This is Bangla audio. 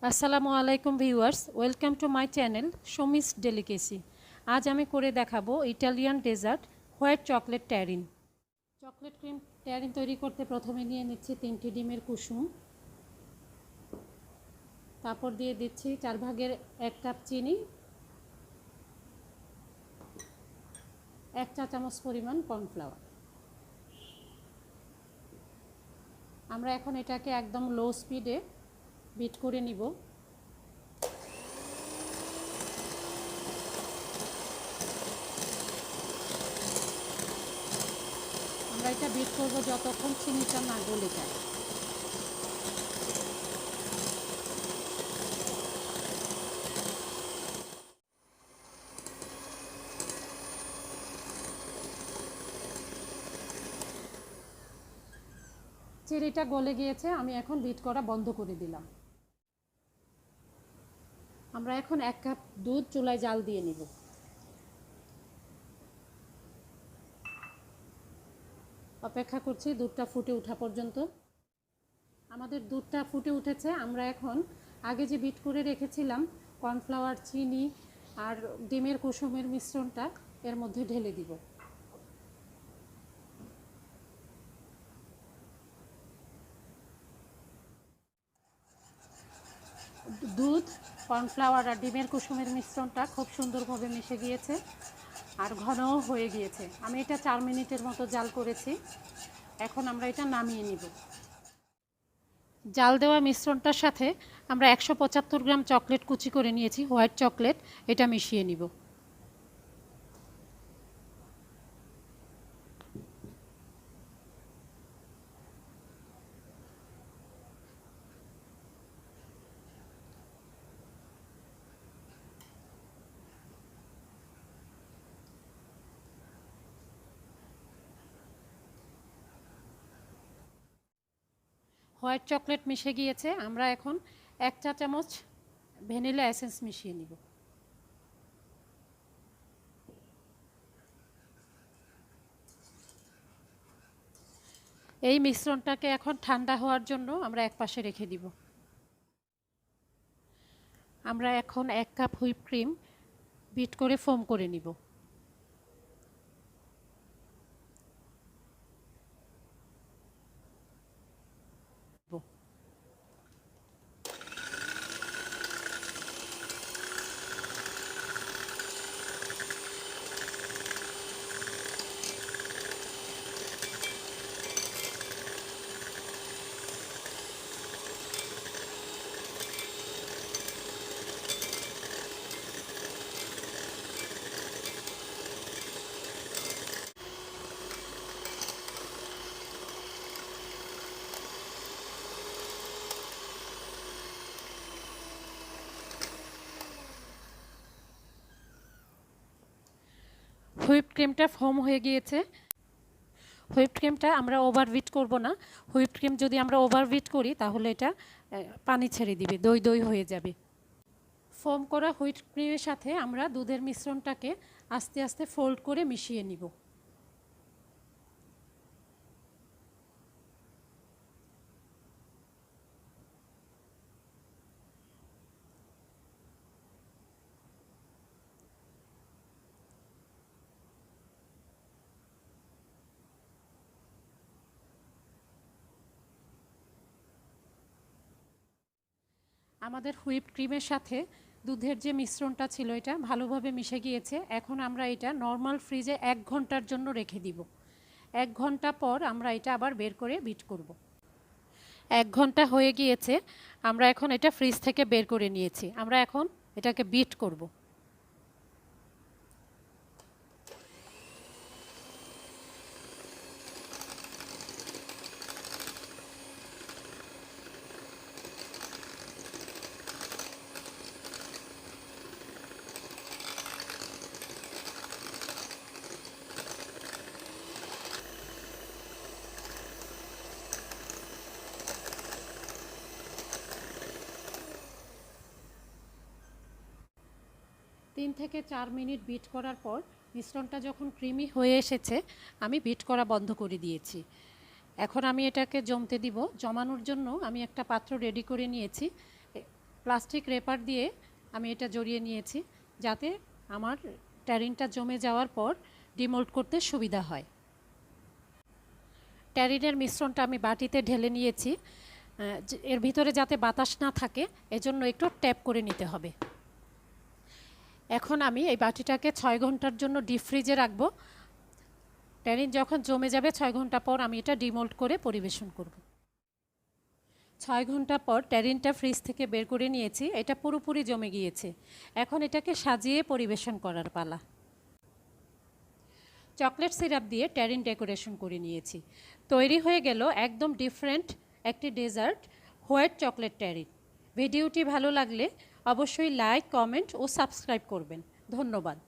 আসসালামু আলাইকুম viewers, welcome to my channel Sumi's delicacy. আজ আমি করে দেখাবো Italian dessert white chocolate terrine. Chocolate cream terrine তৈরি করতে প্রথমে নিয়ে নিচ্ছি 3টি ডিমের কুসুম, তারপর দিয়ে দিচ্ছি 4/1 কাপ চিনি, 1 চা চামচ পরিমাণ কর্নফ্লাওয়ার। আমরা এখন এটাকে একদম লো স্পিডে বিট করে নিব। আমরা এটা বিট করব যতক্ষণ চিনিটা না গলে যায়। চিনিটা গলে গিয়েছে, আমি এখন বিট করা বন্ধ করে দিলাম। আমরা এখন 1 কাপ দুধ চুলায় জাল দিয়ে নিব। অপেক্ষা করছি দুধটা ফুটে ওঠা পর্যন্ত। আমাদের দুধটা ফুটে উঠেছে। আমরা এখন আগে যে বিট করে রেখেছিলাম কর্নফ্লাওয়ার, চিনি আর ডিমের কুসুমের মিশ্রণটা এর মধ্যে ঢেলে দিব। দুধ, কর্নফ্লাওয়ার আর ডিমের কুসুমের মিশ্রণটা খুব সুন্দরভাবে মিশে গিয়েছে আর ঘনও হয়ে গিয়েছে। আমি এটা 4 মিনিটের মতো জাল করেছি। এখন আমরা এটা নামিয়ে নিব। জাল দেওয়া মিশ্রণটার সাথে আমরা 175 গ্রাম চকলেট কুচি করে নিয়েছি, হোয়াইট চকলেট, এটা মিশিয়ে নিব। হোয়াইট চকলেট মিশে গিয়েছে। আমরা এখন 1 চা চামচ ভ্যানিলা এসেন্স মিশিয়ে নিব। এই মিশ্রণটাকে এখন ঠান্ডা হওয়ার জন্য আমরা একপাশে রেখে দিব। আমরা এখন 1 কাপ হুইপ ক্রিম বিট করে ফোম করে নিব। হুইপ ক্রিমটা ফোম হয়ে গিয়েছে। হুইপ ক্রিমটা আমরা ওভারবিট করব না। হুইপ ক্রিম যদি আমরা ওভারবিট করি তাহলে এটা পানি ছেড়ে দিবে, দই দই হয়ে যাবে। ফোম করা হুইপ ক্রিমের সাথে আমরা দুধের মিশ্রণটাকে আস্তে আস্তে ফোল্ড করে মিশিয়ে নিব। আমাদের হুইপ ক্রিমের সাথে দুধের যে মিশ্রণটা ছিল এটা ভালোভাবে মিশে গিয়েছে। এখন আমরা এটা নর্মাল ফ্রিজে 1 ঘন্টার জন্য রেখে দিব। 1 ঘন্টা পর আমরা এটা আবার বের করে বিট করব। 1 ঘন্টা হয়ে গিয়েছে। আমরা এখন এটা ফ্রিজ থেকে বের করে নিয়েছি। আমরা এখন এটাকে বিট করব। 3 থেকে 4 মিনিট বিট করার পর মিশ্রণটা যখন ক্রিমি হয়ে এসেছে, আমি বিট করা বন্ধ করে দিয়েছি। এখন আমি এটাকে জমতে দিব। জমানোর জন্য আমি একটা পাত্র রেডি করে নিয়েছি। প্লাস্টিক রেপার দিয়ে আমি এটা জড়িয়ে নিয়েছি, যাতে আমার ট্যারিনটা জমে যাওয়ার পর ডিমোল্ড করতে সুবিধা হয়। ট্যারিনের মিশ্রণটা আমি বাটিতে ঢেলে নিয়েছি, এর ভিতরে যাতে বাতাস না থাকে এজন্য একটু ট্যাপ করে নিতে হবে। এখন আমি এই বাটিটাকে 6 ঘন্টার জন্য ডিপ ফ্রিজে রাখবো। ট্যারিন যখন জমে যাবে 6 ঘন্টা পর আমি এটা ডিমোল্ড করে পরিবেশন করব। 6 ঘন্টা পর ট্যারিনটা ফ্রিজ থেকে বের করে নিয়েছি, এটা পুরোপুরি জমে গিয়েছে। এখন এটাকে সাজিয়ে পরিবেশন করার পালা। চকলেট সিরাপ দিয়ে ট্যারিন ডেকোরেশন করে নিয়েছি। তৈরি হয়ে গেল একদম ডিফারেন্ট একটি ডেজার্ট, হোয়াইট চকলেট ট্যারিন। ভিডিওটি ভালো লাগলে অবশ্যই লাইক, কমেন্ট ও সাবস্ক্রাইব করবেন। ধন্যবাদ।